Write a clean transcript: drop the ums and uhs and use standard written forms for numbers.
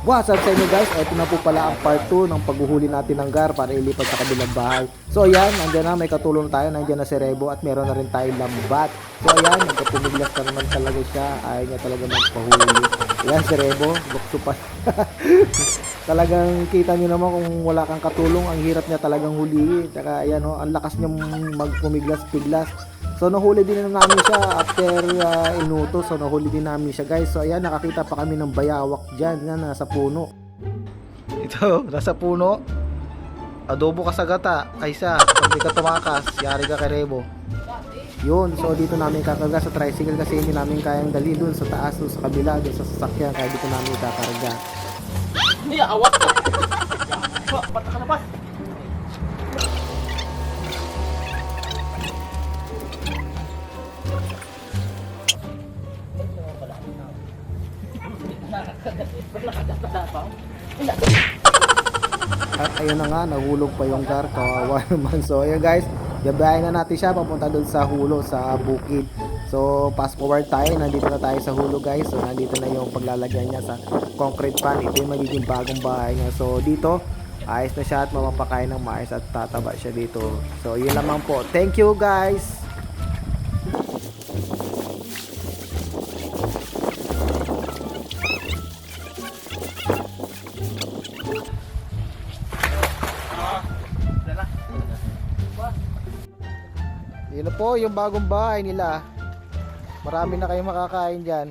What's up sa inyo guys? Ito na po pala ang part 2 ng paghuhuli natin ng gar para ilipat sa kabilang bahay. So ayan, nandiyan na, may katulong tayo, nandiyan na si Rebo at meron na rin tayong lambat. So ayan, nagpumiglas na naman talaga siya, ayaw niya talaga magpahuli. Ayan si Rebo, bukso pa. Talagang kita niyo naman kung wala kang katulong, ang hirap niya talagang huliin. Tsaka ayan oh, ang lakas niya magpumiglas-piglas. So nahuli din namin siya after inutos. So nahuli din namin siya guys. So ayan, nakakita pa kami ng bayawak dyan na nasa puno. Ito, nasa puno. Adobo ka sa gata. Kaysa, pag di ka tumakas, yari ka kay Rebo. Yun, so dito namin kakarga sa tricycle kasi hindi namin kayang dali dun sa taas, dun sa kabila, dun sa sasakyan. Kaya dito namin kakarga. Hindi, awat ka. Bata ka na ba? At ayun na nga, nahulog pa yung gar, kawawa naman. So ayun guys, gabayan na natin siya papunta doon sa hulo, sa bukid. So fast forward tayo, nandito na tayo sa hulo guys. So nandito na yung paglalagyan niya sa concrete pan. Ito yung magiging bagong bahay niya. So dito, ayos na siya at mamapakain ng mais at tataba siya dito. So yun lamang po. Thank you guys! Yun na po yung bagong bahay nila. Marami na kayong makakain dyan.